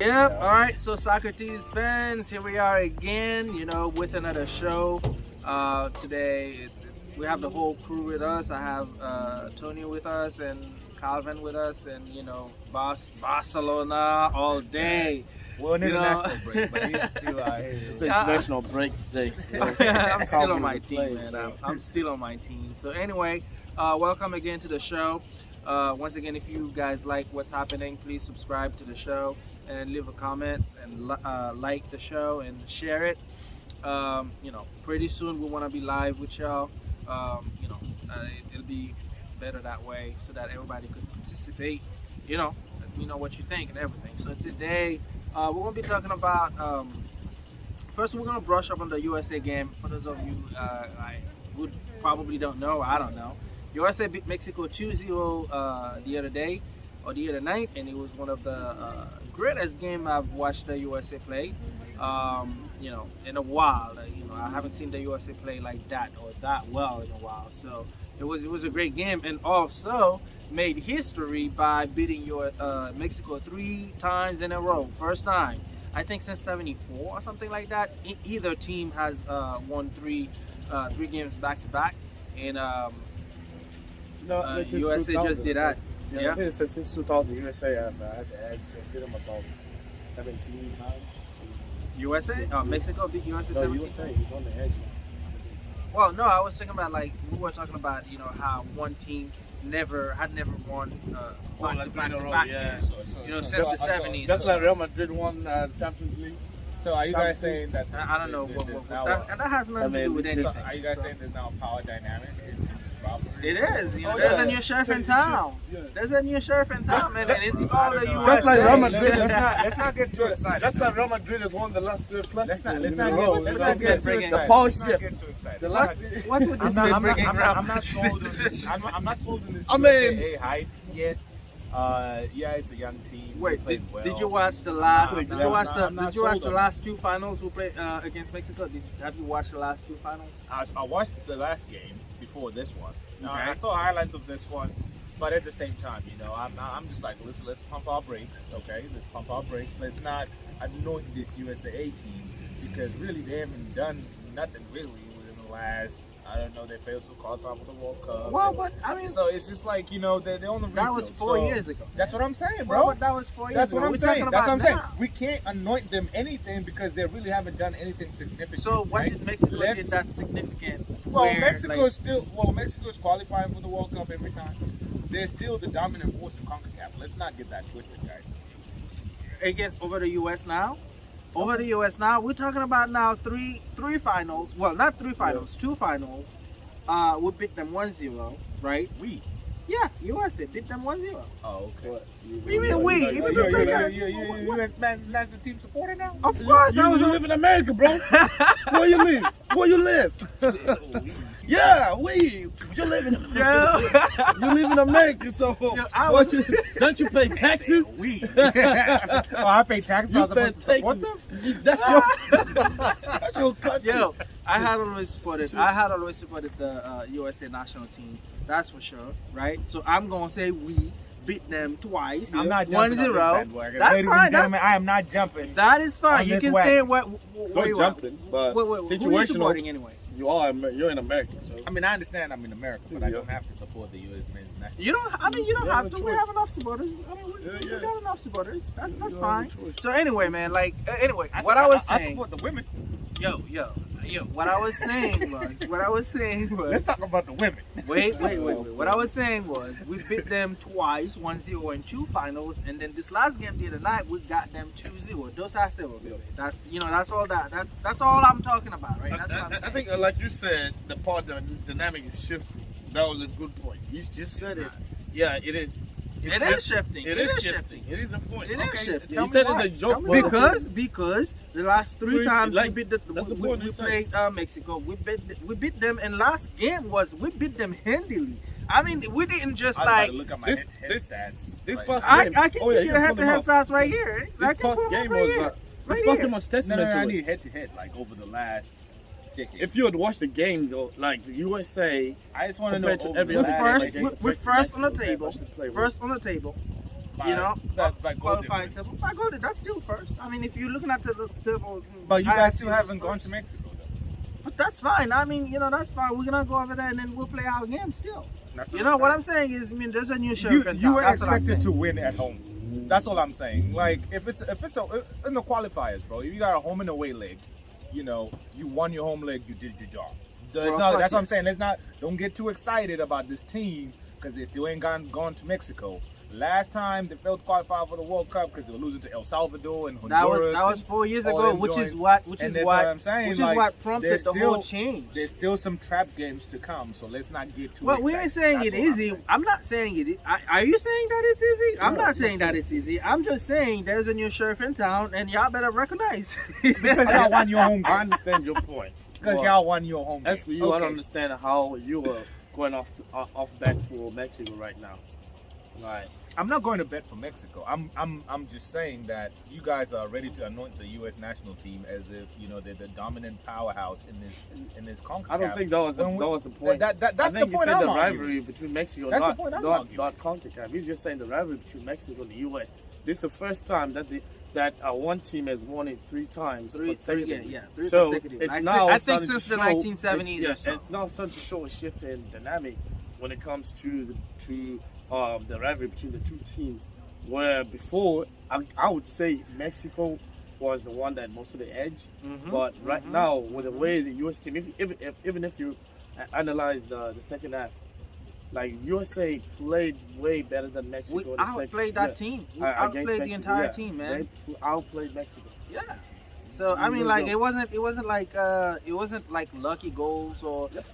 Yep. All right. So Socrates fans, here we are again. With another show. Today we have the whole crew with us. I have Tony with us and Calvin with us, and Barcelona all day. We're on international break, but he's still out here. It's an international break today. I'm still on my team, man. I'm still on my team. So anyway, welcome again to the show. Once again, if you guys like what's happening, please subscribe to the show and leave a comment and like the show and share it. Pretty soon we want to be live with y'all. It'll be better that way so that everybody could participate. What you think and everything. So today we're gonna be talking about. First, we're gonna brush up on the USA game. For those of you who probably don't know, I don't know. USA beat Mexico 2-0 the other day or the other night, and it was one of the greatest games I've watched the USA play. In a while. I haven't seen the USA play like that or that well in a while. So it was a great game, and also made history by beating Mexico 3 times in a row. First time, I think, since '74 or something like that. Either team has won three games back to back, and USA just did that. Yeah, I think since 2000, USA have had the edge. They beat them about 17 times. USA? Mexico beat USA 17 times? USA, he's on the edge now. Well, no, I was thinking about, we were talking about, how one team had never won back-to-back games. Since the 70s. Just like Real Madrid won the Champions League. So are you guys saying that? I don't know. And that has nothing to do with anything. Are you guys saying there's now a power dynamic in this rivalry? It is. There's a new sheriff in town. There's a new sheriff in town, and it's called the USA. Just like Real Madrid. Let's not get too excited. Just like Real Madrid has won the last 3 classics. Let's not get too excited. The power shift. What's with this I'm bringing around? I'm not sold on this. I'm not sold on this. I mean, USA hype yet. It's a young team. Wait, well. did you watch the last? No, Did you watch the sold last 2 finals who played against Mexico? Have you watched the last 2 finals? I watched the last game before this one. Okay. I saw highlights of this one, but at the same time, I'm just like, let's pump our brakes, okay? Let's pump our brakes. Let's not anoint this USA team, because really they haven't done nothing really within the last. I don't know. They failed to qualify for the World Cup. Well, but I mean, so it's just like they're on the rebuild. that was 4 years ago. That's what I'm saying, bro. Well, but that was 4 years That's ago. what I'm We're saying. talking That's what I'm about saying. now. We can't anoint them anything because they really haven't done anything significant. So what right? did Mexico did that significant? Well, where, Mexico's qualifying for the World Cup every time. They're still the dominant force in CONCACAF. Let's not get that twisted, guys. against over the US now. Over the US now. We're talking about now three finals. Well, not 3 finals, 2 finals. We beat them 1-0, right? Yeah, USA beat them 1-0. Oh, okay. What do you mean we? Even just like You national team supporter now? of course, I was. You live in America, bro. Where you live? Where you live? Yeah, you live in America. You live in America, so don't you pay taxes? I pay taxes. You pay taxes. That's your country. Yo, I had always supported the USA national team. That's for sure, right? So I'm gonna say we beat them twice. I'm not jumping 1-0. on this bandwagon. That's Ladies fine. and gentlemen, I am not jumping. That is fine. on You this can wagon. say what It's where not you jumping, but who are you situational. supporting anyway? You're in America, so I mean, I understand I'm in America, but I don't have to support the U.S. men's national. You don't. I mean, you don't You have have a to. We choice. have enough supporters. I mean, we got enough supporters. That's have a fine. choice. So anyway, man. Anyway, I saying. support the women. Yo. What I was saying was. Let's talk about the women. Wait. What I was saying was we beat them twice, 1-0 in 2 finals, and then this last game the other night we got them 2-0. Those are 0, baby. That's that's all that's all I'm talking about, right? That's what I'm saying. I think, like you said, the dynamic is shifting. That was a good point. You just said it. Yeah, it is. It is shifting. It is shifting. It is important. It is shifting. You said it's a joke, but Because the last 3 times like, we played Mexico, we beat them, and last game we beat them handily. I mean, we didn't just Look at my this stats. this Like, past I game. can give you the head-to-head stats right here. This past game was testament to I it. need head-to-head, like over the last decade. If you had watched the game, though, like the USA, I just want to know compared to every We're other first on the table. First on the table. You know, by goal qualifying difference. table. By goal, that's still first. I mean, if you're looking at the table, But you guys still haven't gone to Mexico, though. But that's fine. I mean, that's fine. We're gonna go over there and then we'll play our game still. That's What I'm saying is, I mean, there's a new sheriff in You town. were That's what I'm expected to saying. win at home. That's all I'm saying. Like if it's in the qualifiers, bro. If you got a home and away leg, you won your home leg. You did your job. That's what I'm saying. Don't get too excited about this team because they still ain't gone to Mexico. Last time they failed to qualify for the World Cup because they were losing to El Salvador and Honduras. That was 4 years ago, which is what prompted the whole change. There's still some trap games to come, so let's not get too excited. Well, we ain't saying it easy. I'm not saying it. Are you saying that it's easy? I'm not saying that it's easy. I'm just saying there's a new sheriff in town, and y'all better recognize. Because y'all won your home game. I understand your point. Because y'all won your home game. As for you, I don't understand how you are going off bet for Mexico right now. Right. I'm not going to bet for Mexico. I'm just saying that you guys are ready to anoint the U.S. national team as if they're the dominant powerhouse in this CONCACAF. I don't think that was the point. That's I think the point. You said I'm the arguing. rivalry between Mexico, That's not the point I'm arguing. CONCACAF. He's just saying the rivalry between Mexico and the U.S. This is the first time that one team has won it 3 times consecutively. Three so consecutive. it's now I think starting since to the show, 1970s or so. It's now starting to show a shift in dynamic when it comes to the rivalry between the two teams. Where before, I would say Mexico was the one that most of the edge, but right now with the way the U.S. team, even if you analyze the second half, like USA played way better than Mexico. We outplayed that team. We outplayed the entire team, man. They outplayed Mexico. Yeah. So I mean, like it wasn't like lucky goals or this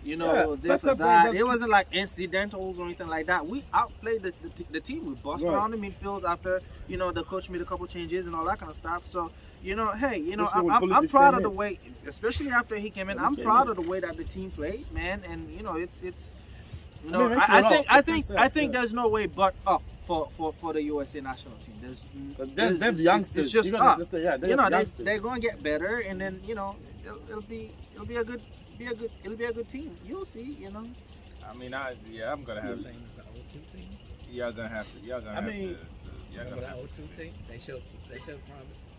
or that. It wasn't like incidentals or anything like that. We outplayed the team. We bust around the midfields after the coach made a couple changes and all that kind of stuff. So I'm proud of the way, especially after he came in. I'm proud of the way that the team played, man. And I think there's no way but up for the USA national team. They're youngsters. It's just up. Youngsters. They're going to get better, and then it'll be a good team. You'll see. I mean, I'm gonna have. Same as the O2 team. Y'all gonna have to. Remember the O2 team? They showed promise.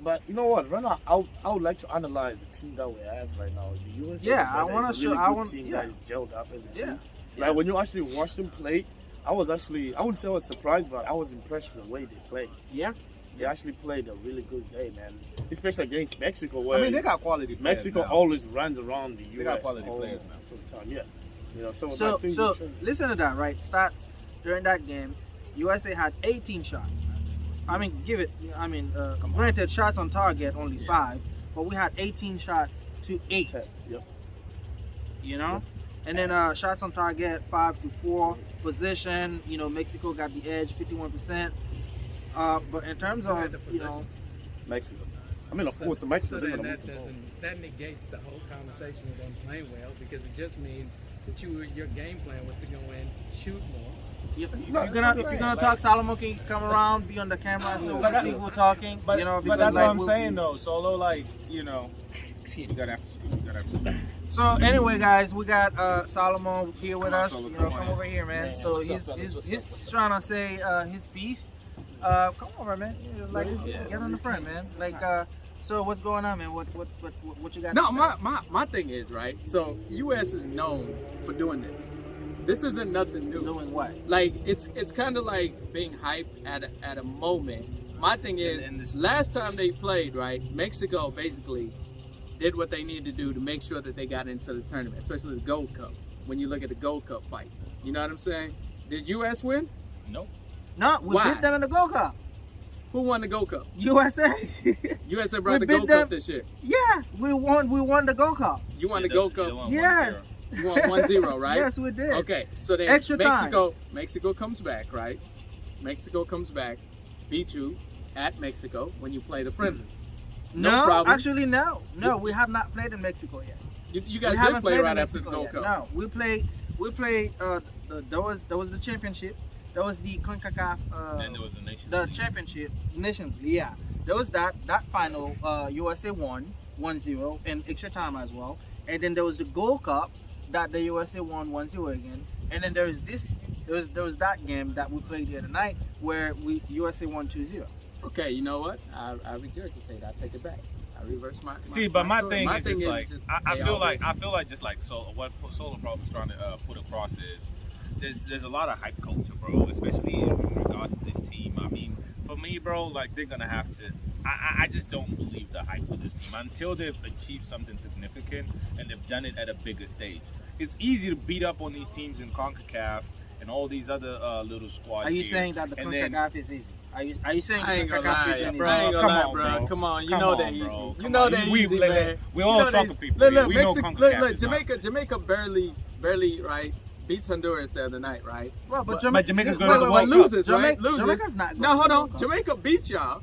But you know what? Right now, I would like to analyze the team that we have right now. The US. I want to show. I want team that is gelled up as a team. Like when you actually watch them play, I wouldn't say I was surprised, but I was impressed with the way they played. Yeah. They actually played a really good game, man. Especially against Mexico, where they got quality players. Mexico now. always runs around the US. They got quality players now. Sometimes, yeah. So listen to that, right? Stats during that game, USA had 18 shots. I mean, granted, shots on target only 5, but we had 18 shots to 8. Yep. And then shots on target 5 to 4. Position, Mexico got the edge, 51%. But in terms of Mexico. I mean, of course, the Mexicans So are then going to move the ball. that negates the whole conversation of them playing well, because it just means that your game plan was to go in, shoot more. If you're gonna talk, Solomon can come around, be on the camera, so we can see who's talking. But that's what I'm saying, though. Solo, you gotta have to scoop. So anyway, guys, we got Solomon here with us. Come over here, man. So he's trying to say his piece. Come over, man. Just get on the front, man. So what's going on, man? What you got? No, to say? my thing is, right. So U.S. is known for doing this. This isn't nothing new. Doing what? Like it's kind of like being hyped at a moment. My thing is, last time they played, right, Mexico basically did what they needed to do to make sure that they got into the tournament, especially the Gold Cup. When you look at the Gold Cup fight, you know what I'm saying? Did U.S. win? Nope. No, we Why? beat them in the Gold Cup. Who won the Gold Cup? USA. USA brought the Gold Cup this year. Yeah, we won the Gold Cup. You won the Gold Cup. Yes. You won 1-0, right? Yes, we did. Okay, so then Extra Mexico comes back, right? Mexico comes back, beat you at Mexico when you play the friendly. No problem. Actually, no, we have not played in Mexico yet. You guys did play right after the Gold Cup. No, we played. That was the championship. That was the CONCACAF. And there was the Nations The League. championship, Nations League. Yeah, there was that final. USA won 1-0 in extra time as well. And then there was the Gold Cup that the USA won 1-0 again. And then there is this There was that game that we played the other night where USA won 2-0. Okay, you know what? I regurgitate. I take it back. I reverse my. See, but my story. thing My is thing just like just I they feel always- like just like what Solar Pro was trying to put across is there's a lot of hype culture, bro, especially in regards to this team. I mean, for me, bro, like they're gonna have to. I just don't believe the hype of this team until they've achieved something significant and they've done it at a bigger stage. It's easy to beat up on these teams in CONCACAF and all these other little squads. Are you here. saying that the And then- CONCACAF is easy? Are you saying I ain't the gonna CONCACAF lie, region bro. is I ain't easy? gonna lie, Come on, bro. bro. Come on, you Come know on, they're bro. easy. Come You know on. they're We- easy, look, man. we all You know soccer they're- people Look, here. look, We know Mexico, CONCACAF look, is not. Jamaica barely right beats Honduras the other night, right? Well, but Jamaica's going to the But World Cup. loses, right? Loses. Jamaica's not going Now to hold the on, World Cup. Jamaica beat y'all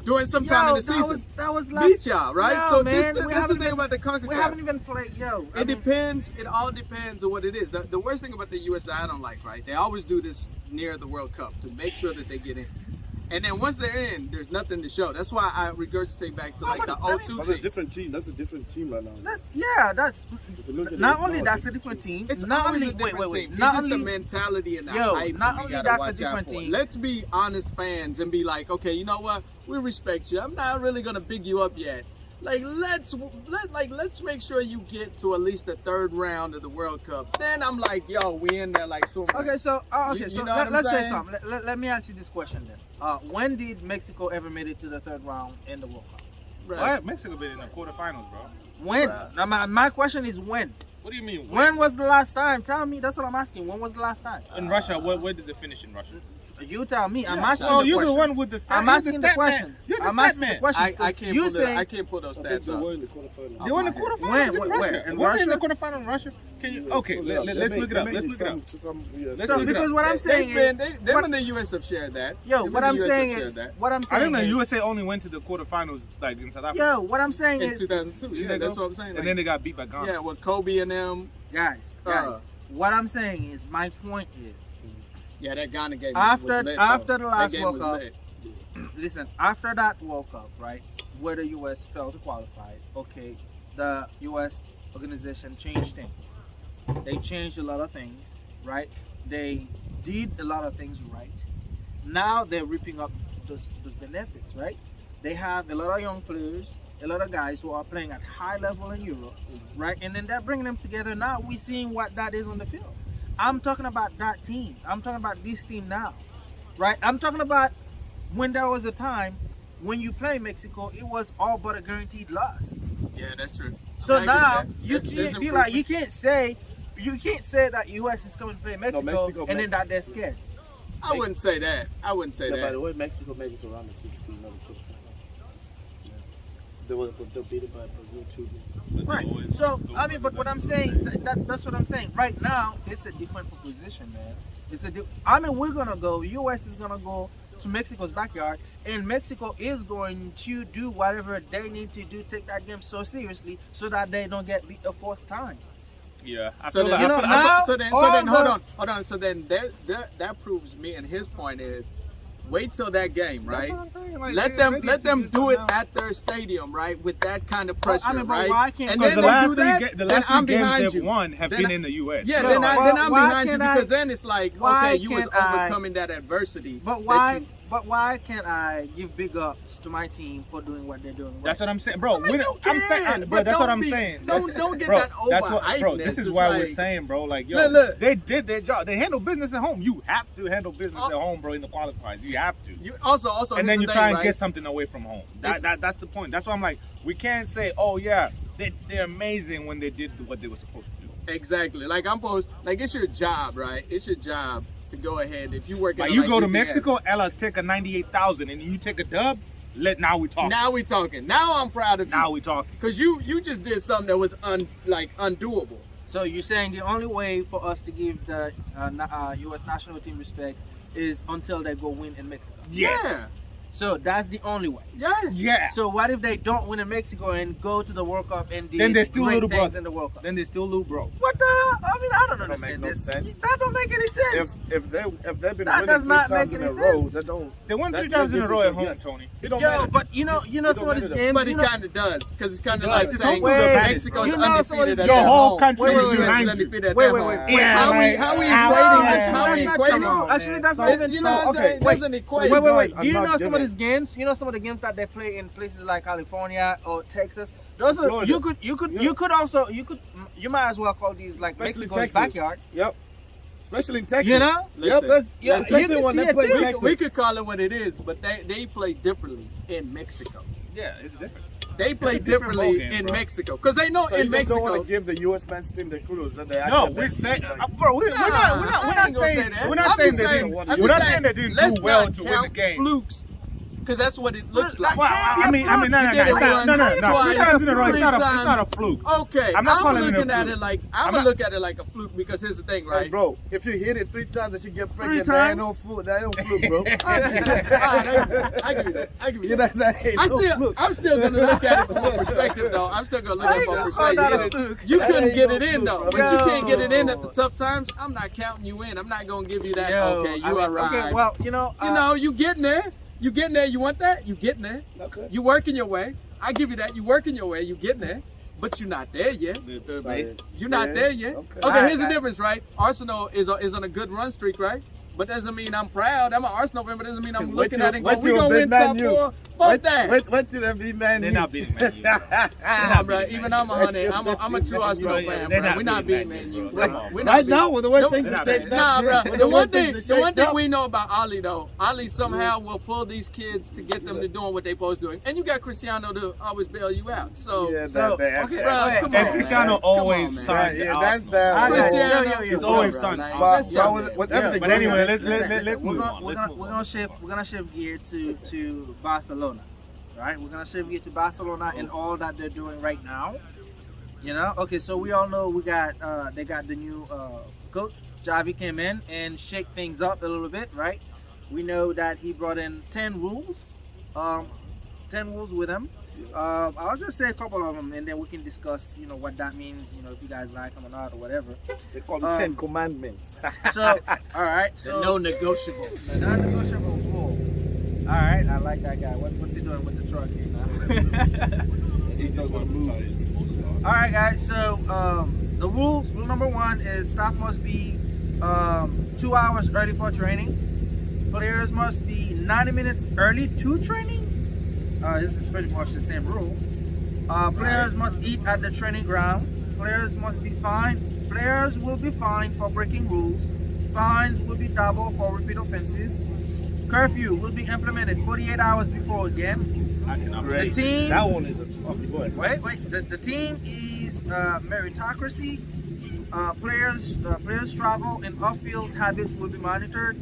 during some time in the season. That was last. Beat y'all, right? Yo, So man, this we that's the haven't thing even- about the We haven't CONCACAF. even played. Yo, It depends. It all depends on what it is. The worst thing about the U.S. that I don't like, right? They always do this near the World Cup to make sure that they get in. And then once they're in, there's nothing to show. That's why I regurgitate back to like the 02 That's a team. different team. That's a different team right now. That's If you look at it, not it's only not that's a different team. It's not always only a different team. Not It's just only the mentality and the Yo, hype. not we only gotta that's a watch out different for. team. Let's be honest fans and be like, okay, you know what? We respect you. I'm not really gonna big you up yet. Like let's make sure you get to at least the third round of the World Cup. Then I'm like, yo, we in there like so. Okay, so You so know what I'm let's say saying? something. Let me ask you this question then. When did Mexico ever made it to the third round in the World Cup? What? Mexico been in the quarterfinals, bro. When? Bruh. Now, my question is when. What do you mean? When was the last time? Tell me. That's what I'm asking. When was the last time? In Russia, where did they finish in Russia? You tell me. I'm asking Oh, the you're questions. the one with the stat. I'm you're asking the the stat man. questions. You're the I'm stat asking the man. questions. I can't You pull say I can't pull those I think stats they up. were in the quarterfinals. They were in the When? quarterfinals in Where? Russia. In Were they in the Russia? quarterfinals in Russia? Can you? Yeah, Okay, pull it up. let's look it up. They Let's made look it up. to some US. Let's So look it because up. what I'm saying is, them what- and the US have shared that. yo, Them what and I'm the US saying have is, shared that. what I'm I saying think the is, USA only went to the quarterfinals like in South Africa. yo, what I'm saying In is, 2002, Did yeah, they that's go? what I'm saying. And then they got beat by Ghana. yeah, with Kobe and them. guys, what I'm saying is, my point is, Yeah, that Ghana game After- was lit, after though. the last that game World was Cup, lit. listen, after that World Cup, right, where the US failed to qualify, okay, the US organization changed things. They changed a lot of things, right? They did a lot of things right. Now they're reaping up those benefits, right? They have a lot of young players, a lot of guys who are playing at high level in Europe, right? And then they're bringing them together. Now we're seeing what that is on the field. I'm talking about that team. I'm talking about this team now, right? I'm talking about when there was a time when you play Mexico, it was all but a guaranteed loss. Yeah, that's true. So I agree with now that. you There's can't be like, improvement. you can't say that US is coming to play Mexico, and then that they're scared. I wouldn't say that. I wouldn't say Yeah, by that. the way, Mexico made it to around the 16 of the quarterfinal. Yeah. They were beaten by Brazil 2-0. Right. So I mean, but what I'm saying, that's what I'm saying. Right now, it's a different proposition, man. I mean, we're gonna go. US is gonna go to Mexico's backyard, and Mexico is going to do whatever they need to do, take that game so seriously, so that they don't get beat a fourth time. Yeah. I So feel then, like, know, I feel- now- so then, hold on. So then that proves me, and his point is, wait till that game, That's right? what I'm saying. Like, Let they them need to do it something at their stadium, right? With that kind of pressure, I mean, but right? why can't- and Because then the they last do that, the then last I'm three games behind they've you. won have Then been I- in the US. Yeah, Yo, then I'm why behind you can't I- because then it's like, why okay, you was can't I- overcoming that adversity. But that why? you- But why can't I give big ups to my team for doing what they're doing? That's what I'm saying, bro. I mean, we- you I'm saying, can, bro. but That's what don't I'm be- saying. don't get bro, that that's what, bro. overhypeness. This is It's why like- we're saying, bro. Like, yo, Look. they did their job. They handle business at home. You have to handle business Oh. at home, bro. In the qualifiers, you have to. You also, And here's then the you thing, try and right? get something away from home. That's the point. That's why I'm like, we can't say, oh yeah, they're amazing when they did what they were supposed to do. Exactly. Like it's your job, right? It's your job to go ahead. If you work at Like you go to UPS, Mexico, Ella's take a 98,000, and you take a dub. Now we talking. Now we talking. Now I'm proud of you. Now we talking. Because you just did something that was undoable. So you're saying the only way for us to give the U.S. national team respect is until they go win in Mexico? Yes. Yeah. So that's the only way. Yeah. So what if they don't win in Mexico and go to the World Cup and Then they're still great little things brother. in the World Cup? Then they still lose, bro. What the hell? I mean, I don't That don't make understand no this. sense. That don't make any sense. If they've been That winning does 3 not times make in a any row, sense. that don't. They won 3 that times in a gives row us at a home, yes. Tony. It don't Yo, matter. but you know some of these games. But you it know, kind of does, because it's kind of It like does. saying It's all about Mexico's you know, some of undefeated these- at Your their whole home. country Wait, is wait, behind wait, you. undefeated at Wait, their wait, home. wait. Yeah, How like, we equating this? yeah, How we that's not equating true. it? Actually, that's not It- even you so. know what I'm Okay, saying? It wait. doesn't So equate. Wait. guys Do you are know not some of giving. these games? You know some of the games that they play in places like California or Texas. Those are Florida. you might as well call these like Especially Mexico's Texas. backyard. Yep. Especially in Texas. You know? Listen, Because listen. Especially you when can they see play it too. Texas. We could call it what it is, but they play differently in Mexico. Yeah, it's different. They play It's a different differently ballgame, in bro. Mexico, because they know So in you just don't Mexico. want to give the U.S. men's team the kudos that they No, actually. we're saying, like, bro, we're Nah, not I ain't gonna say saying that. we're not I'm saying just they saying- didn't. I'm We're just not saying, saying they didn't let's do well not to win the count game. flukes, because that's what it looks like. Well, I mean, no, You did it it's not, once, no, twice, 3 times in a row. It's three not a times. fluke. Okay, I'm not I'm calling it a looking at fluke. it like I'm I'm not- gonna look at it like a fluke, because here's the thing, Like, right? bro, if you hit it 3 times and you get pregnant, Three that ain't times? no fluke. That ain't no fluke, bro. I give you that. I give you that. I give you Yeah, that. that ain't no fluke. I'm still gonna look at it from a perspective, though. I'm still gonna look at it from a just call that a perspective. fluke. You That couldn't ain't get no it in fluke, though. bro. But you can't get it in Yo. at the tough times. I'm not counting you in. I'm not gonna give you that. Yo, Okay, I you mean, arrived. Okay, well, you know, You getting there. You getting there. You want that? You getting there. Okay. You working your way. I give you that. You working your way. You getting there. But you're not there yet. Third base. You're not Yeah, there yet. okay. Okay, Alright, here's the alright. difference, right? Arsenal is on a good run streak, right? But doesn't mean I'm proud. I'm an Arsenal fan, but doesn't mean I'm Wait looking till- at it and wait going, we till gonna Big win Man top U. 4. Fuck that. Wait till them be man. They're U. not beating Man U, bro. Come on, bro. Even I'm a honey. I'm a true Arsenal fan, They're bro. not We're not beating beating Man U, Man U, bro. bro. Right We're not Right now, beating- with the way No, things are shaped Nah, up. bro. with The way one things thing are shaped up. we know about Ali though, Ali somehow will pull these kids to get them to doing what they supposed to do, and you got Cristiano to always bail you out. So, Yeah, So, that. okay, bro, okay. come And on, Cristiano man. always Come on, man. signed Yeah, to that's Arsenal. that. I got Cristiano, you. He's come always on, signed bro. to Like, But, that's but something. with Yeah, everything but going anyway, on- let's Listen, move we're on. Let's move on. gonna shift gear to Barcelona, right? We're gonna shift gear to Barcelona and all that they're doing right now. You know, okay. So we all know they got the new coach. Xavi came in and shake things up a little bit, right? We know that he brought in 10 rules with him. I'll just say a couple of them, and then we can discuss, you know, what that means. You know, if you guys like them or not or whatever. They call them 10 commandments. So, all right. The So no negotiables. non-negotiables. Whoa. All right, I like that guy. What's he doing with the truck here now? He's not going to move. All right, guys. So the rules. Rule number 1 is staff must be 2 hours early for training. Players must be 90 minutes early to training. This is pretty much the same rules. Players must eat at the training ground. Players must be fined. Players will be fined for breaking rules. Fines will be double for repeat offenses. Curfew will be implemented 48 hours before a game. The team. That one is a go ahead. Wait. The team is meritocracy. Players travel and off-field habits will be monitored.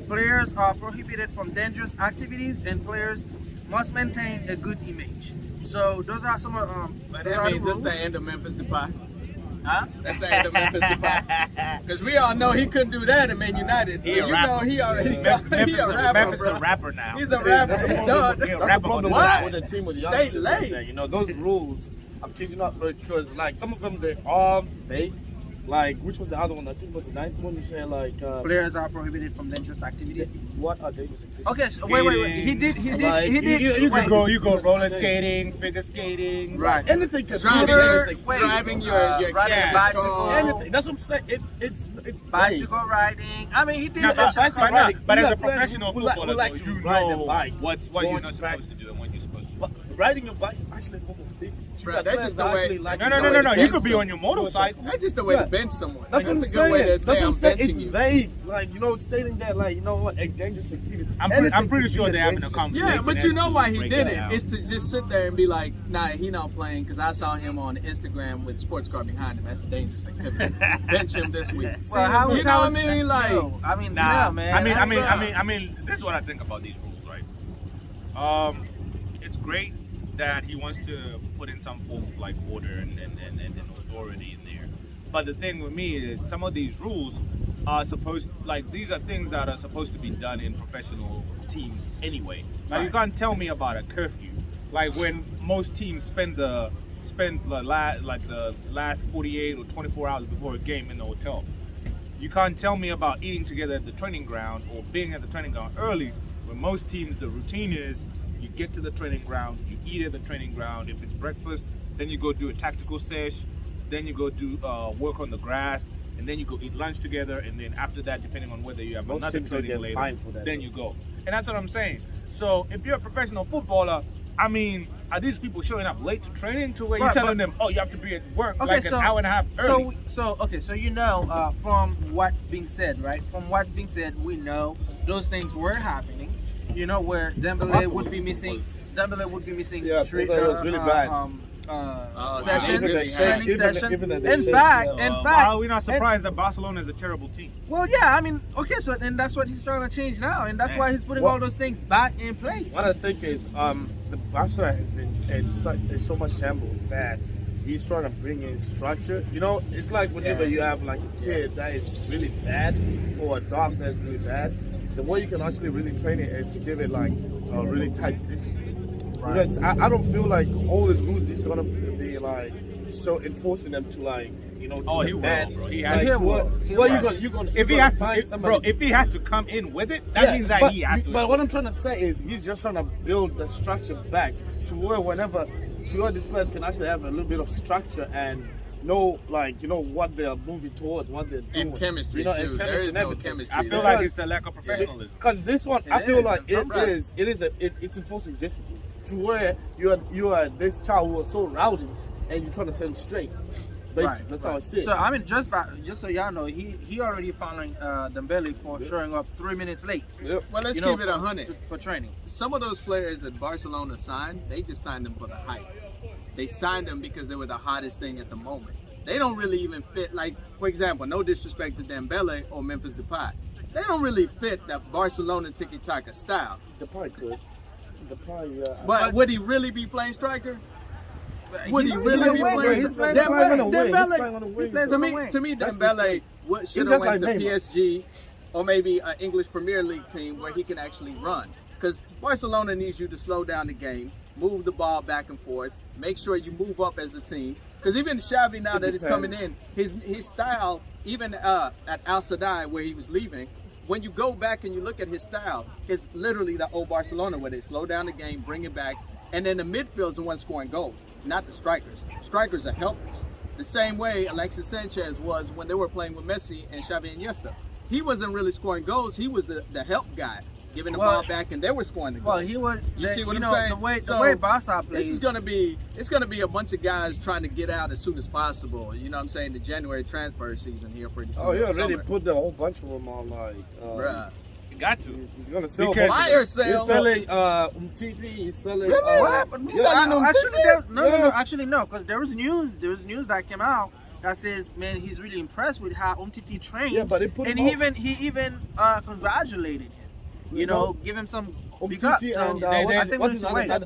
Players are prohibited from dangerous activities, and players must maintain a good image. So those are some of But those that are the means that's rules. the end of Memphis Depay. Huh? That's the end of Memphis Depay. Because we all know he couldn't do that at Man United. So He a you rapper. know he already Memphis he a rapper, Memphis bro. a rapper now. He's a rapper. That's a He's problem. done. He a That's the rapper problem on What? with the team with Stay youngsters like late. that. You know, those rules, I'm kidding you not, because like some of them they are vague. Like, which was the other one? I think it was the 9th one. You said like Players are prohibited from dangerous activities. what are dangerous activities? Okay, so wait. He did. Like, He did. you wait. could go. You go roller skating, figure skating. Right. Anything can Driving, be dangerous activity. driving your riding expensive bicycle. car. Anything. That's what I'm saying. It's vague. Bicycle riding. I mean, he did. No, but extra- riding, but You as a got players professional who like- footballer, who like though, to you ride know a bike, what going you're to not supposed practice. to do and what you're supposed to do. But riding your bike is actually a form of fitness. Bro, got that's players just the that way- actually like that's to just the ride. way No. You bench could be them. on your motorcycle. That's just the way Yeah. to bench someone. That's what I'm a good saying. way to That's say what I'm I'm saying. benching It's you. vague. Like, you know, stating that, like, you know what, a dangerous activity. I'm Anything pretty could sure be they're having a dangerous conversation. Yeah, but you know why he Break did that it? down. Is to just sit there and be like, nah, he not playing because I saw him on Instagram with a sports car behind him. That's a dangerous activity. Bench him this week. Well, how you is- know how what I is- mean? Like, no, I mean, Nah, yeah, man. I mean, this is what I think about these rules, right? It's great that he wants to put in some form of like order and authority in there. But the thing with me is some of these rules are supposed, like, these are things that are supposed to be done in professional teams anyway. Like, you can't tell me about a curfew, like when most teams spend the last 48 or 24 hours before a game in the hotel. You can't tell me about eating together at the training ground or being at the training ground early, when most teams, the routine is you get to the training ground, you eat at the training ground. If it's breakfast, then you go do a tactical sesh, then you go do work on the grass, and then you go eat lunch together, and then after that, depending on whether you have Most another teams don't training get later, fined for that, then you go. And that's what I'm saying. So if you're a professional footballer, I mean, are these people showing up late to training to where you're telling them, oh, you have to be at work like an hour and a half early? So you know, from what's being said, right? From what's being said, we know those things were happening. You know, where Dembele would be missing. Dembele would be missing. Yeah, it was really bad. Sessions, training sessions. In Why fact, are we not surprised that Barcelona is a terrible team? well, yeah, I mean, okay, so and that's what he's trying to change now, and that's why he's putting all those things back in place. What I think is, the Barca has been in so much shambles that he's trying to bring in structure. You know, it's like whenever you have like a kid that is really bad or a dog that's really bad, the way you can actually really train it is to give it like a really tight discipline. Right. Because I don't feel like all these rules is gonna be like so enforcing them to like, you know, to he will, bad, bro. He like, has to. Well, you're gonna If he has to, bro, if he has to come in with it, that means that he has to. But what I'm trying to say is he's just trying to build the structure back to where these players can actually have a little bit of structure and know, like, you know, what they're moving towards, what they're doing. And chemistry, you know, too. There is no chemistry. I feel like it's a lack of professionalism. Because this one, I feel like it's enforcing discipline to where you are this child who was so rowdy and you're trying to set him straight. Basically, that's how I see it. So I mean, just so y'all know, he already following Dembele for showing up 3 minutes late. Yep. Well, let's keep it 100. For training. Some of those players that Barcelona signed, they just signed them for the hype. They signed them because they were the hottest thing at the moment. They don't really even fit, like, for example, no disrespect to Dembele or Memphis Depay. They don't really fit that Barcelona tiki-taka style. Depay could. Depay, yeah. But would he really be playing striker? Would he really be playing striker? To me, Dembele should have went to PSG or maybe an English Premier League team where he can actually run. Because Barcelona needs you to slow down the game, move the ball back and forth, make sure you move up as a team. Because even Xavi, now that he's coming in, his style, even at Al Sadd where he was leaving, when you go back and you look at his style, it's literally the old Barcelona where they slow down the game, bring it back, and then the midfield's the one scoring goals, not the strikers. Strikers are helpers. The same way Alexis Sanchez was when they were playing with Messi and Xavi and Iniesta. He wasn't really scoring goals. He was the help guy, giving the ball back, and they were scoring the goals. Well, he was. You see what I'm saying? The way Barca plays. This is gonna be a bunch of guys trying to get out as soon as possible. You know what I'm saying? The January transfer season here pretty soon. Oh, yeah, already put a whole bunch of them on like. Bruh. Got to. He's gonna sell. Fire sale. He's selling Umtiti. He's selling. Really? What? He's selling Umtiti? No. Actually, no. Because there was news that came out that says, man, he's really impressed with how Umtiti trained. Yeah, but they put him he even congratulated him. You know, give him some big ups. Umtiti So, and I think what's we his need to other wait. side?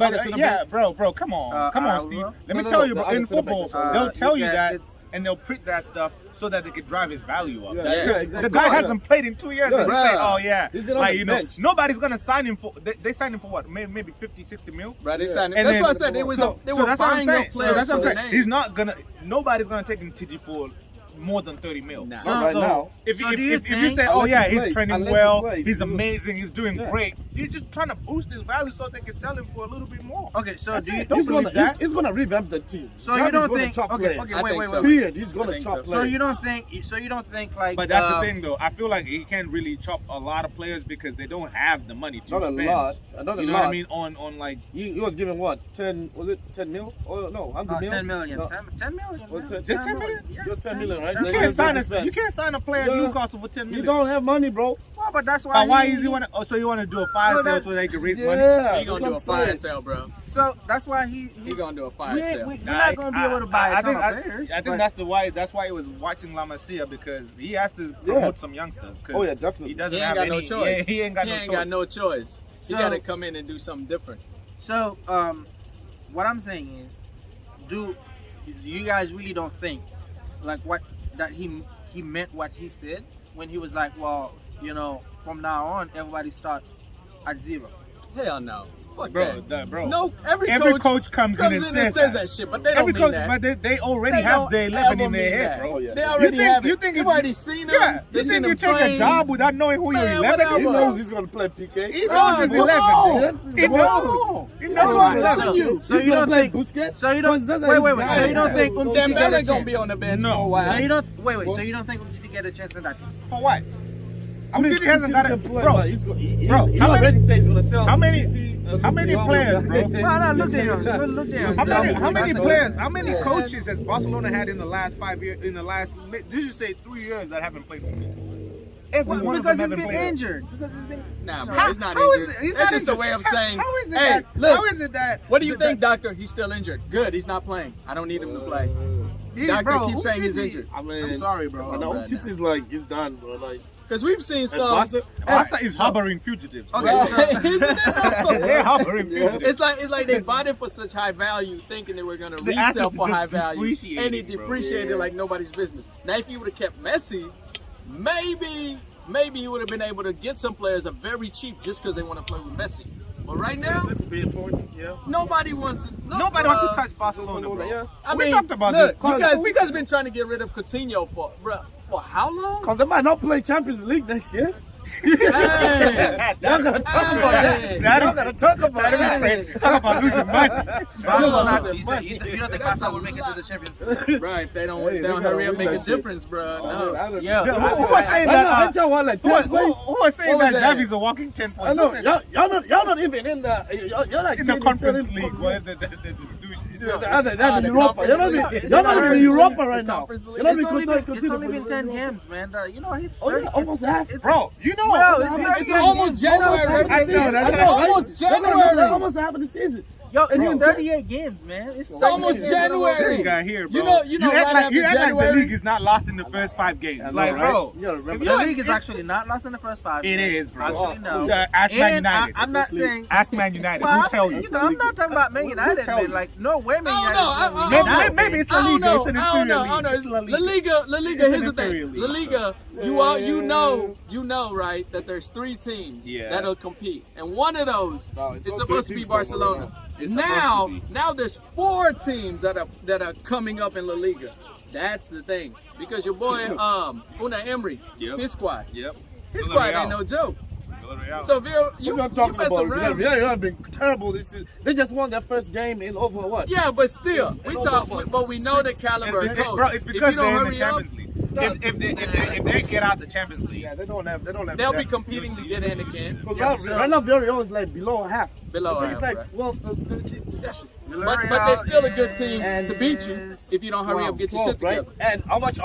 Bro, come on, Steve. Let me No, tell you, the bro. In other center football, back. they'll tell you yeah, that, it's- and they'll print that stuff so that they can drive his value up. Yeah, That's yeah, good. exactly. The guy Yeah. hasn't played in 2 years, Yeah. and they say, Bruh. oh yeah, He's been on like, the you know, bench. nobody's gonna sign him for. They signed him for what? Maybe 50, 60 mil. Right, they signed him. And That's then- why I said they were that's what I'm buying saying. up So players that's for what the I'm saying. name. He's not gonna. Nobody's gonna take Umtiti for more than 30 mil. Nah. Not right now. If So you do you say, think- oh Unless yeah, he he's plays. training Unless he well, plays, he's he will. amazing, he's doing Yeah. great, you're just trying to boost his value so they can sell him for a little bit more. Okay, so That's do you? it. Don't He's believe that. he's gonna revamp the team. So you Xavi's don't gonna think? chop Okay, players. I think so. Period. He's gonna think chop so. players. So you don't think? So you don't think like? But that's the thing, though. I feel like he can't really chop a lot of players because they don't have the money to Not a spend. lot. Not a You know lot. what I mean? On like, He was given what? 10? Was it 10 mil? Oh no, 100 mil. 10 million. No. 10 million. Was man. it just 10 million? Yeah, Just 10 million, right? That's you Then can't he's sign just a you can't sign a player Yeah. at Newcastle for 10 You million. don't have money, bro. Well, but that's why. Why is he want to? Oh, so you want to do a fire So sale that- so they can raise Yeah, money? He that's gonna what do I'm a fire saying. sale, bro. So that's why He he's gonna do a fire we're sale. not going to be able to buy a ton of players. I think but- that's why he was watching La Masia, because he has to promote some youngsters. 'Cause Oh, yeah, definitely. He doesn't He ain't have got any. no choice. He ain't got no choice. He So- got to come in and do something different. So, what I'm saying is, do you guys really don't think like that he meant what he said? when he was like, well, you know, from now on, everybody starts at 0. Hell no. Fuck Bro, that. bro. No, every coach comes in and says that shit, but they don't Every mean coach, that. but they already They have don't the 11 ever in their mean head, that. bro. Oh, yeah. They already have it. You think They've already seen them. Yeah, They you seen think you them take a train. job without knowing who your Man, 11 whatever. He is? knows he's gonna play PK. He Bro, knows his come 11. on. dude. He knows. He knows That's what I'm his telling 11. you. So you don't think? Busquets? So you don't? Because Wait. that's So you don't think Umtiti get a Dembele gonna chance? be on the bench No. for a while. So you don't? Wait. So you don't think Umtiti get a chance in that team? For what? I mean, Umtiti hasn't got it. play, Bro, but he's he bro, he how already many- says he's gonna sell. how many- Umtiti, how many players, bro? No, look at him. Look at him. How many That's a- players? How many coaches has Barcelona had in the last 5 years? In the last, did you say 3 years that haven't played for me? Every one of Because them he's haven't been played. injured. Because he's been. Nah, bro, How- he's not How is injured. it? He's That's not just a injured. way of saying, How is it hey, that? look, How is it that? what do you think, doctor? He's still injured. Good, he's not playing. I don't need him to play. Doctor keeps saying he's injured. I mean, I'm sorry, bro. I know Umtiti's like he's done, bro. Like Because we've seen some. Barca, Barca is harboring fugitives. Okay, Bro, so- isn't it though? They're harboring fugitives. It's like they bought it for such high value, thinking they were gonna The resell assets for just high value, depreciated, and it bro. depreciated like nobody's business. Now, if you would have kept Messi, maybe you would have been able to get some players are very cheap just because they want to play with Messi. But right now, that could be important. Yeah. nobody wants to. Nobody wants to touch Barcelona, bro. Yeah. I We mean, talked about look, this. you guys been trying to get rid of Coutinho for how long? Because they might not play Champions League next year. Hey, Y'all gotta talk about that. Hey. Y'all gotta talk about That that. is crazy. Talk about losing money. Barcelona, you don't think That's Barca a will make it to lot. the Champions League? right? If they don't Hey, they gotta hurry up, win make a that shit. difference, bro. No. Yeah. Who was saying I know, that? ain't y'all want like Who 10 plays? was saying What was that that? Xavi's a walking 10 points? I know, y'all not even in the, you're like In the 10 Conference telling- League. What the That's the Europa. Conference You're League. not even in Europa right The now. Conference League. You're not It's even only considered been 10 games, man. You know, he's Oh, 30. yeah, almost half. Bro, you know. Well, It's almost January. I know, that's It's almost January. Almost half of the season. Yo, it's Bro. 38 games, man. It's almost January. You got here, bro. You know, right act like, after you act like January. the league is not lost in the first 5 games. Like, bro, You gotta remember The that. league is actually not lost in the first 5 it games. is, bro. Actually, no. Ask Man And United. I'm not saying. Ask Man United. Well, Who tell you? I'm not talking about Man United, tell man. you? Like, no way, Man I United. don't know. Maybe it's La I don't Liga. know. It's an I don't inferior know. league. I don't It's know. La La Liga. Liga. It's Here's an the inferior thing. league. La Liga. You know, right? That there's 3 teams Yeah. that'll compete, and one of those No, it's is all supposed to 3 be teams going Barcelona. around. It's supposed to be. Now there's 4 teams that are coming up in La Liga. That's the thing, because your boy Unai Emery, Yep. his squad, Yep. his squad ain't no joke. So if you What talking mess about? around. You have been terrible this season. They just won their first game in over what? Yeah, but still, but we know the caliber of coach. Bro, it's If because you don't they're in the hurry up, Champions League. If they get out the Champions League, Yeah, they don't have. they'll be competing to get in again. Because right now, very is like below half. Below I think it's half, like 12 to 13 possession. But they're still a good team And to beat you if you don't hurry up, get your shit 12, together. right? And how much?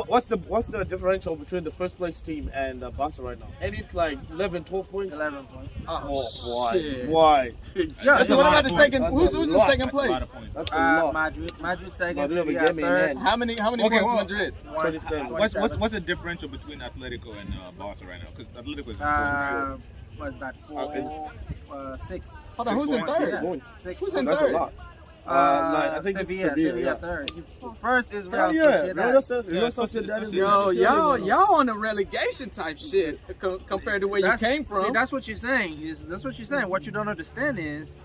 What's the differential between the first place team and Barca right now? Any like 11, 12 points? 11 points. Oh, shit. Why? Yeah, So what about the That's second? a Who's lot. in second that's a lot place? of points. That's a lot. Madrid second, Madrid have a Sevilla game in third. hand. How many Okay, points well, Madrid? 27. What's the differential between Atletico and Barca right now? Because Atletico is in What's that? 6. Hold on, who's in points. third? Six points. Who's in That's third? a lot. Like, I think it's Sevilla Sevilla. third. First is Hell Real yeah, Sociedad. Real Sociedad is Y'all on the relegation type shit compared to where you came from. See, that's what you're saying. That's what you're saying. What you don't understand is,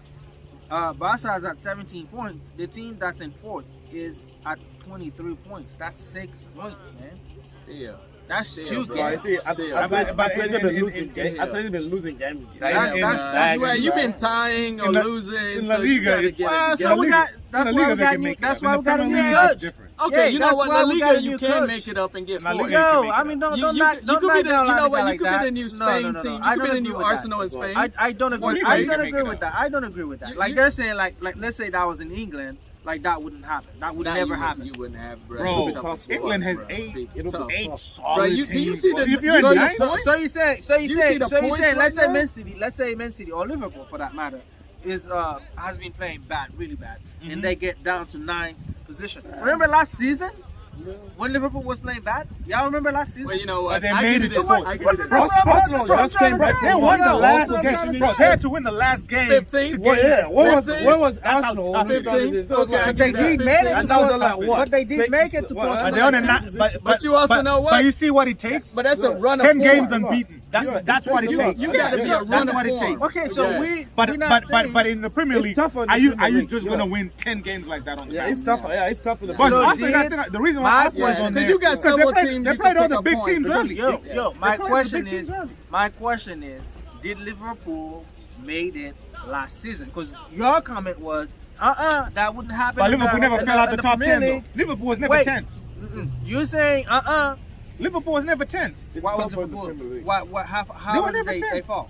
Barca is at 17 points. The team that's in 4th is at 23 points. That's 6 points, man. Still. That's Still, 2 bro. Bro, I games. see. Still. Atletico been losing in- games. Atletico been losing games. That's Well, you've been tying or In La- losing, in so La you Liga, gotta it's get fine. it So together. we got. In That's La why Liga, we they got can new. make it That's up. In why the we got a Premier new League, coach. it's different. Okay, Yeah, you know that's what? why La we got Liga, a you new can coach. make it up and get La Liga, fourth. you can Yo, make I it mean, up. don't You not could don't be back the, down you know like what? that You could be the new No, Spain no, no, team. I You could don't be the new agree with that. Arsenal in Spain. I don't agree. Well, I you don't can agree make it with up. that. I don't agree with that. Like they're saying, like let's say that was in England, like that wouldn't happen. That would Nah, never you happen. wouldn't- You wouldn't have, bro. Bro, It'll be tough England for has us, bro. 8 It'll be tough. 8 solid Bro, do you teams, see bro. the- If you're so in you- ninth, so- So you say, You see the points let's right say now? Man City or Liverpool for that matter is has been playing bad, really bad, Mm-hmm. and they get down to 9th position. Remember last season When Liverpool was playing bad, y'all remember last season? Well, you know what? But they I made give it you this. to I what? give you this. Barcelona just came back. They won the last game. game. They had to win the last game. 15. Well, yeah. Where was 15? Arsenal when we started 15? this? That was Okay, I like, give you that. They did make it I to know fourth- they're like what? but they did make it to fourth. They're on a not, But you also know what? But you see what it takes? But that's a run of 10 games form. unbeaten. Yeah, That's what it you takes. You got to be a That's run what of it form. takes. Okay, so Yeah. we're not saying, But in the Premier It's League, tougher in the are you Premier League, just yeah. gonna win 10 games like that on the Yeah, bounce? it's tougher. Yeah, it's tougher. But So Arsenal, did- I think the reason why my Arsenal is question on Because there, you got because several they teams you played can all the pick big up teams points. early. My question is, did Liverpool made it last season? Because your comment was, that wouldn't happen. But in Liverpool never in fell out the top Premier 10 though. League. Liverpool was never Wait. 10th. You saying, Liverpool was never 10th. It's why was tougher in the Liverpool? Premier League. How were did never they 10th. fall?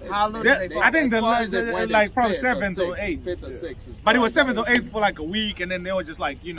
How low did they fall? I think As far as it the went, like it's from fifth 7th or sixth, 8th. fifth or sixth. as But it far was as 7th or that 8th for like a week, and then they were just like, teetering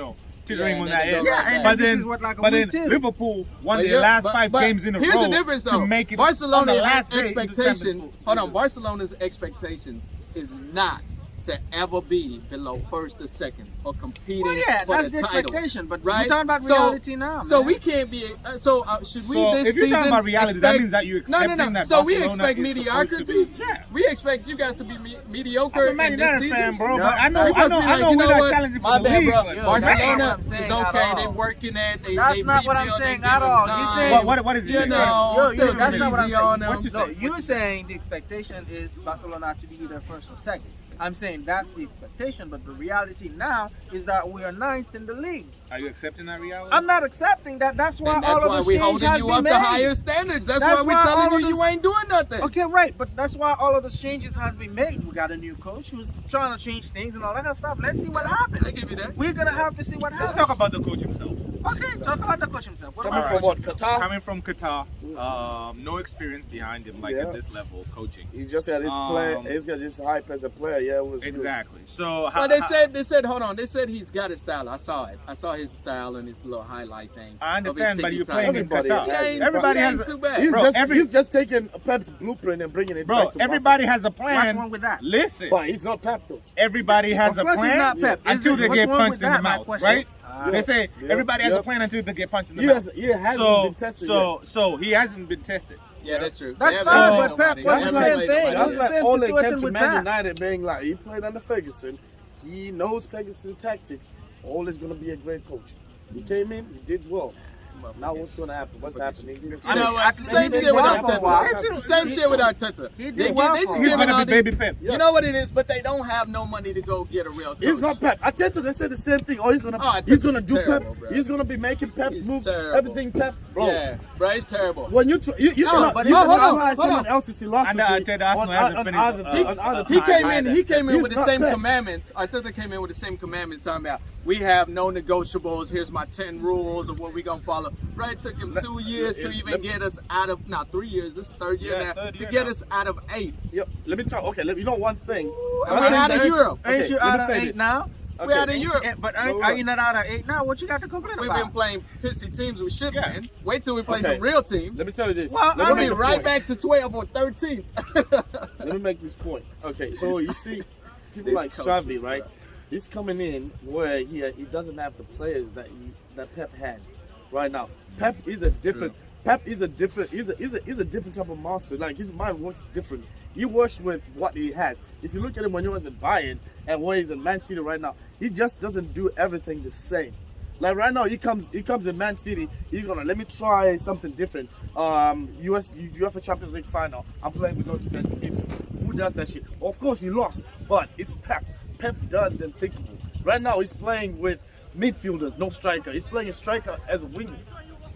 Yeah, on and that then they edge. go right back. But this then, is what, like a but then week two. Liverpool won But their yeah, last but- 5 but games in a here's row the difference, to though. make it Barcelona on the last has day into the expectations. Champions Hold on, League. Barcelona's expectations is not to ever be below first or second or competing Well, yeah, for that's the the title. expectation. But Right? we're talking about So- reality now. So man. we can't be. Should we So this if you're season talking about reality, that expect- means that you No, accepting that So we Barcelona expect is supposed to mediocrity. be- Yeah. We expect you guys to be mediocre I'm a Man in this United season. fan, bro. No. But I know You supposed to be we're you know not what? challenging My for the bad, league. bro. but- Yo, that's not Barcelona what I'm is saying at okay. They all. working at. They That's they not what I'm rebuild, saying they at give them all. You time. saying- What is he You saying? know, Yo, take that's it not what I'm easy saying. on them. What you So say? you're saying the expectation is Barcelona to be either first or second. I'm saying that's the expectation, but the reality now is that we are 9th in the league. Are you accepting that reality? I'm not accepting that. That's why And that's all why of the we change holding has you been up made. to higher standards. That's That's why we're why all telling of you this- you ain't doing nothing. Okay, right, but that's why all of the changes has been made. We got a new coach who's trying to change things and all that kind of stuff. Let's see what happens. I give you that. We're gonna have to see what happens. Let's talk about the coach himself. Okay, talk about the coach himself. What Coming about from the what? coach Qatar? Coming from Qatar, no experience behind him, like Yeah. at this level of coaching. He just had his play. He's got his hype as a player. Yeah, it was Exactly. So Well, they said, hold on. They said he's got his style. I saw it. I saw his style and his little highlight thing. I of his understand, but you're tiki-taka. playing in Everybody Qatar. has- Everybody he has ain't too bad. He's Bro, he's just taking Pep's blueprint and bringing it Bro, back to everybody has a What's plan. wrong with that? Listen, But he's not Pep though. everybody has Of a course he's plan not Pep. until they What's get wrong punched with in the that? My mouth, question. right? Ah. They say Yep. everybody has a Yep. plan until they get punched in the He mouth. hasn't been tested yet. So he hasn't been tested. Yeah, that's true. That's They fine, haven't but played Pep nobody. was They the haven't same played thing. nobody. Just It's like the same Ole came situation to with Man Pep. United being like, he played under Ferguson. He knows Ferguson tactics. Ole is going to be a great coach. He came in, he did well. Now what's going to happen? What's happening? You know what? It's the same shit with Arteta. It's the same shit with Arteta. He did They well just for him. He's giving gonna all be these. baby Pep. You know what it is, but they don't have no money to go get a real coach. He's not Pep. Arteta, they said the same thing. Oh, he's gonna Arteta's do terrible, Pep. bro. He's gonna be making Pep's He's moves. terrible. Everything Pep, bro. Yeah, bro, it's terrible. When you cannot but you hold cannot on, try hold someone on. else's philosophy Under Arteta, Arsenal hasn't on finished, other on other He came high in. that He came in He's with the not same Pep. commandments. Arteta came in with the same commandments, talking about we have no negotiables. Here's my 10 rules of what we gonna follow. Right? It took him 2 years to even get us out of. Not 3 years. This is third year Yeah, now. third To year get now. us out of 8. Yep. Let me talk. Okay, you know one thing. And we're out of Europe. Okay, Ain't you let me out of say 8 this. now? We're out of Europe. But are you not out of 8 now? What you got to complain We've about? been playing pissy teams we should Yeah. win. Wait till we play Okay. some real teams. Let me tell you this. Well, Let me We'll make be a right point. back to 12 or 13. Let me make this point. Okay, so you see, people These like coaches, Xavi, right? bro. He's coming in where he doesn't have the players that Pep had right now. Pep is a different. Pep is a different. He's a different type of monster. Like his mind works different. He works with what he has. If you look at him when he was in Bayern and where he's in Man City right now, he just doesn't do everything the same. Like right now, he comes in Man City. He's gonna let me try something different. UEFA Champions League final. I'm playing with no defensive midfield. Who does that shit? Of course, you lost, but it's Pep. Pep does the unthinkable. Right now, he's playing with midfielders, no striker. He's playing a striker as a winger.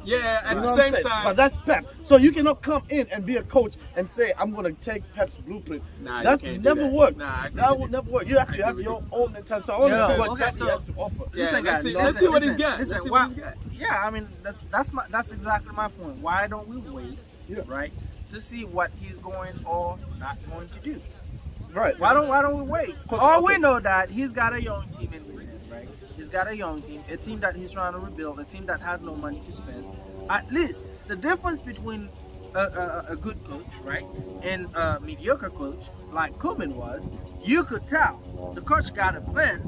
Yeah, at You the know what I'm same saying? time. But that's Pep. So you cannot come in and be a coach and say, I'm going to take Pep's blueprint. Nah, you That can't do never that. work. Nah, I agree That with will you. never work. You have to have your own mentality. So I want to see what okay, Xavi so- has to offer. Yeah, Listen, let's guys, see, listen, let's see what he's listen, got. listen, Let's see why- what he's got. Yeah, I mean that's exactly my point. Why don't we wait, Yeah. right, to see what he's going or not going to do? Right. Why don't we wait? 'Cause, All we okay. know that he's got a young team in his hand, right? He's got a young team, a team that he's trying to rebuild, a team that has no money to spend. At least the difference between a good coach, right, and a mediocre coach like Koeman was, you could tell the coach got a plan.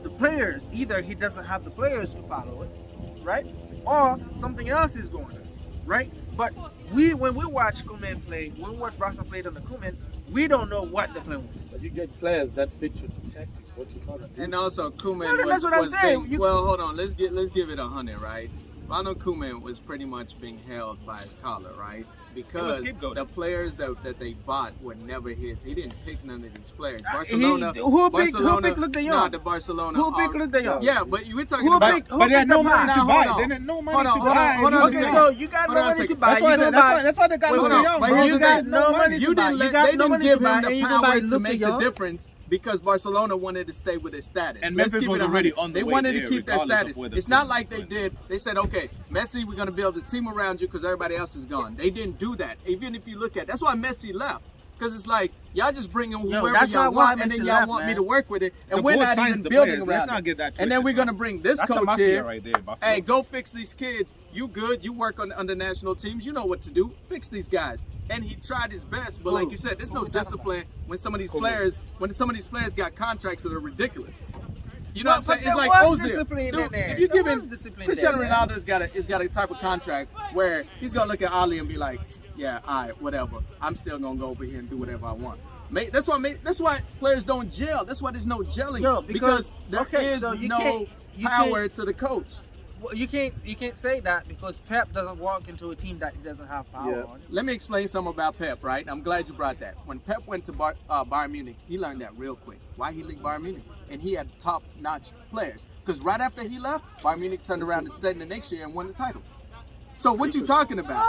The players, either he doesn't have the players to follow it, right? Or something else is going on, right? But when we watch Koeman play, when we watch Barca play under Koeman, we don't know what the plan was. But you get players that fit your tactics, what you're trying to do. And also, Koeman No, that's what I'm saying. well, hold on. Let's give it 100, right? Ronald Koeman was pretty much being held by his collar, right? Because the players that they bought were never his. He didn't pick none of these players. Barcelona. Who picked Luke de Jong? Nah, the Barcelona. Who picked Luke de Jong? Yeah, but you were talking Who about. picked But they had no money to Now, buy. hold on. They had no money Hold on, to buy. hold on a Okay, second. so you got Hold on no a money to second. buy. That's why they got Hold Luke on, de Jong, but bro. here's You the got thing. no money You to buy. didn't let, You got they no didn't money give to buy, him the and you can buy power Luke to de make the Jong. difference because Barcelona wanted to stay with their status. And Let's Memphis keep was it already 100. on the They way wanted there, to keep their regardless of status. where the It's not team like was they going. did. They said, okay, Messi, we're going to build a team around you because everybody else is gone. They didn't do that. Even if you look at, that's why Messi left. Because it's like, y'all just bring in whoever that's y'all not why want, and then Messi y'all left, want me man. to work with it, and The we're board not signs even the building players. around Let's not it. get that And then twisted, we're going to bro. bring this That's the coach mafia here. right there, Barcelona. Hey, go fix these kids. You good. You work on the national teams. You know what to do. Fix these guys. And he tried his best, but like you said, there's no discipline when some of these players got contracts that are ridiculous. You know what I'm saying? It's like Ozil. Dude, if you give him Cristiano Ronaldo's got a type of contract where he's gonna look at Ali and be like, yeah, all right, whatever. I'm still gonna go over here and do whatever I want. That's why players don't gel. That's why there's no gelling. Yo, because there is no power to the coach. Well, you can't say that because Pep doesn't walk into a team that he doesn't have power on. Let me explain something about Pep, right? I'm glad you brought that. When Pep went to Bayern Munich, he learned that real quick. Why he left Bayern Munich? And he had top-notch players. Because right after he left, Bayern Munich turned around the second the next year and won the title. So what you talking about?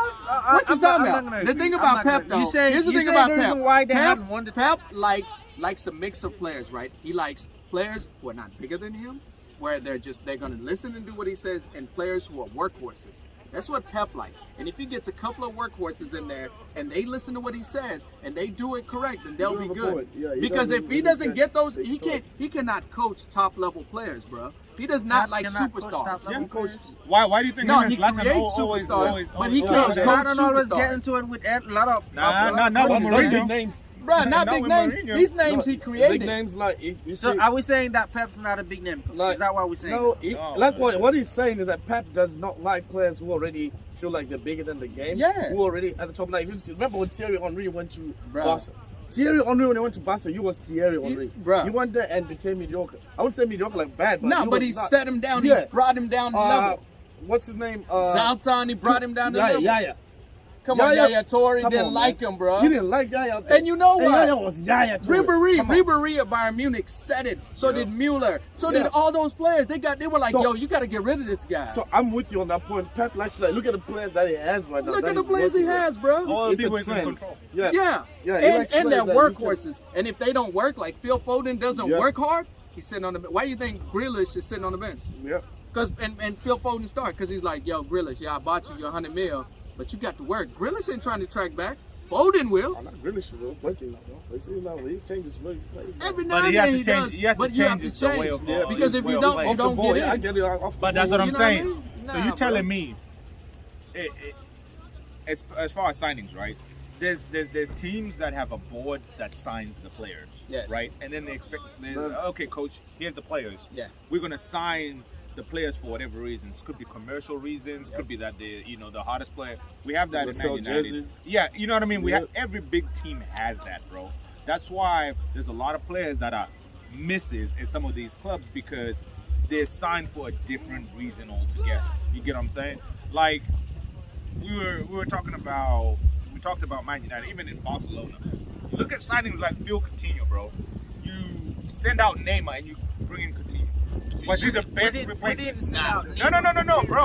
What you talking about? The thing about Pep, though, here's the thing about Pep. Why they haven't won the Pep likes a mix of players, right? He likes players who are not bigger than him, where they're going to listen and do what he says, and players who are workhorses. That's what Pep likes. And if he gets a couple of workhorses in there and they listen to what he says and they do it correct, then they'll be good. Because if he doesn't get those, he cannot coach top level players, bro. He does not like superstars. Why do you think No, him and he Zlatan creates always, superstars, but he can't coach I don't always get superstars. into it with a lot of Nah, Big Mourinho. names. Bro, not Not big with names. Mourinho. These names he Big created. names like you So see, are we saying that Pep's not a big name? Like, Is that what we're saying? No, No, like man. what he's saying is that Pep does not like players who already feel like they're bigger than the game. Yeah. Who already at the top. Like you see, remember when Thierry Henry went to Bruh. Barca? Thierry Henry when he went to Barca, he was Thierry Henry. bruh. He went there and became mediocre. I wouldn't say mediocre like bad, but No, but he was not- set him down. Yeah. He brought him down the level. What's his name? Zlatan, he brought him down the level. Yaya. Come on, Yaya. Yaya Toure Come didn't on, like man. him, bro. You didn't like Yaya. And you know And what? Yaya was Yaya Toure. Ribery at Bayern Munich said it. So did Mueller. So did all those players. They were like, So- yo, you got to get rid of this guy. So I'm with you on that point. Pep likes play. Look at the players that he has right now. Look that at the he's players he working with. has, bro. All the It's a people he's in trend. control. Yeah. Yeah. Yeah, he and likes they're players that you workhorses. And if they don't work, like Phil Foden doesn't Yeah. work hard, he's sitting on the bench. Why do you think Grealish is sitting on the bench? Yeah. Cause and Phil Foden start because he's like, yo, Grealish, I bought you your 100 mil, but you got to work. Grealish ain't trying to track back. Foden will. I'm not really sure. Working now, bro. You see now, he's changed his way. Every But now and he has then to he change- does. he has to But you have change to his way change. of- Yeah, Because his if way you of don't, playing. you Off the don't ball, get yeah, I in. get it. Off the But that's ball. what I'm You know what I saying. mean? So Nah, you bro. telling me, as far as signings, right? There's teams that have a board that signs the players, Yes. right? And then they expect, okay, coach, here's the players. Yeah. We're gonna sign the players for whatever reasons. Could be commercial reasons. Could be that they, the hottest player. We have that They in sell Man United. jerseys. Yeah, you know what I mean. We Yeah. have every big team has that, bro. That's why there's a lot of players that are misses in some of these clubs because they're signed for a different reason altogether. You get what I'm saying? Like we talked about Man United, even in Barcelona. You look at signings like Phil Coutinho, bro. You send out Neymar and you bring in Coutinho. Was he the best replacement? No, bro. Bro,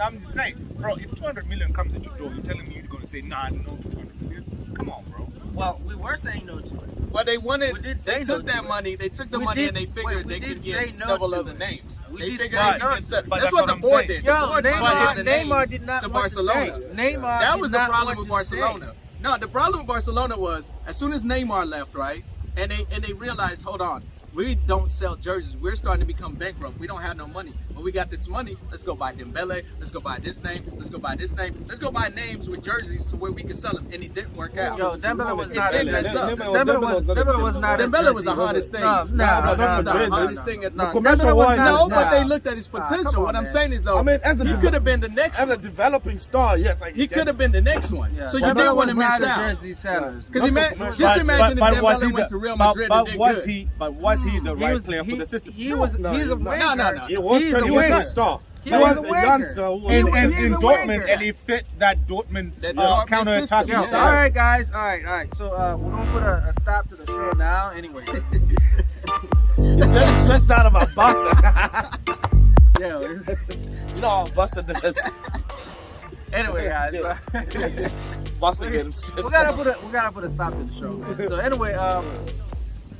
I'm just saying, bro. If 200 million comes at your door, you're telling me you're gonna say nah, no 200 million? Come on, bro. Well, we were saying no to it. Well, they We wanted. did They say took no that to money. They took the We money did- and they figured we they did could say get no several to other it. names. We They did figured say they no could get several. But That's that's what the what I'm board saying. did. Yo, The board brought a lot of Neymar names did not to want to Barcelona. say. Neymar That did was the not problem want with to Barcelona. No, the problem with Barcelona was as soon as Neymar left, right, and they realized, hold on, we don't sell jerseys. We're starting to become bankrupt. We don't have no money. But we got this money. Let's go buy Dembele. Let's go buy this name. Let's go buy this name. Let's go buy names with jerseys to where we can sell them. And it didn't work out. Yo, Dembele was not It in didn't that. mess up. Dembele was not in Dembele was the jersey. hardest thing. No, Dembele was the no, hardest thing at no, the commercial Dembele was wise, not- No, but they nah. looked at his come potential. on, What I'm man. saying is, though, I mean, as a he could have been the next as a one. developing star, yes, He could have been the next one. Yeah, So you Dembele didn't want was to miss not a out. jersey sellers. Because But- just imagine but if was he Dembele went to Real but- Madrid but and was did good. was he the right player for the system? He was. No, He's a he's not. winger. No. He was He's turning a into a winger. star. He He was was a a winger. youngster who In was he's a Dortmund, winger. and he fit that Dortmund That Dortmund counter system, attacking yeah. All style. right, guys. All right. So we're gonna put a stop to the show now. Anyway. He's getting stressed out about Barca. Yeah. it's- You know how Barca does. Anyway, guys. Barca get him we stressed gotta out. put a stop to the show, man. So anyway,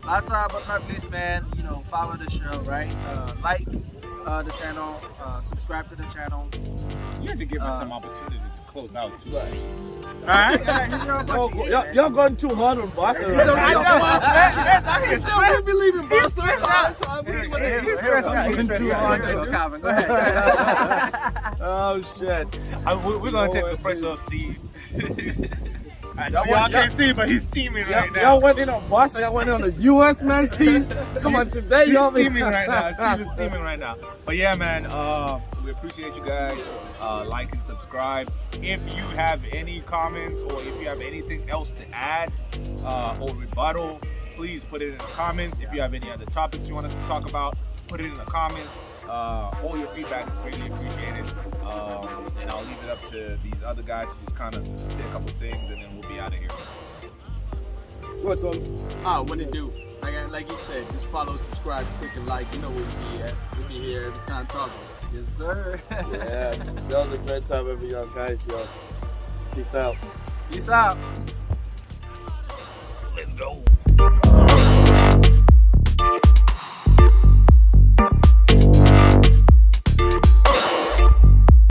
last but not least, man, follow the show, right? Like the channel, subscribe to the channel. You had to give us some opportunity to close out. Too. Right. All right. Yeah, here's your opportunity, man. Y'all going too hard on Barca He's a right real now. Barca. He still really believe in Barca. So we'll see what they do. He's stressed out. He's stressed Too out. hard. Go, Calvin. Go ahead. Oh shit. We're gonna take the pressure off Steve. Y'all can't see, but he's steaming right now. Y'all went in on Barca. Y'all went in on the U.S. men's team. Come on, today He's y'all steaming right now. Steve is steaming right now. But yeah, man, we appreciate you guys. Like and subscribe. If you have any comments or if you have anything else to add or rebuttal, please put it in the comments. If you have any other topics you want us to talk about, put it in the comments. All your feedback is greatly appreciated. And I'll leave it up to these other guys to just kind of say a couple things and then we'll be out of here. What's on? What it do? Like you said, just follow, subscribe, click and like. You know where we be at. We be here every time talking. Yes, sir. Yeah, that was a great time every y'all guys, y'all. Peace out. Peace out. Let's go.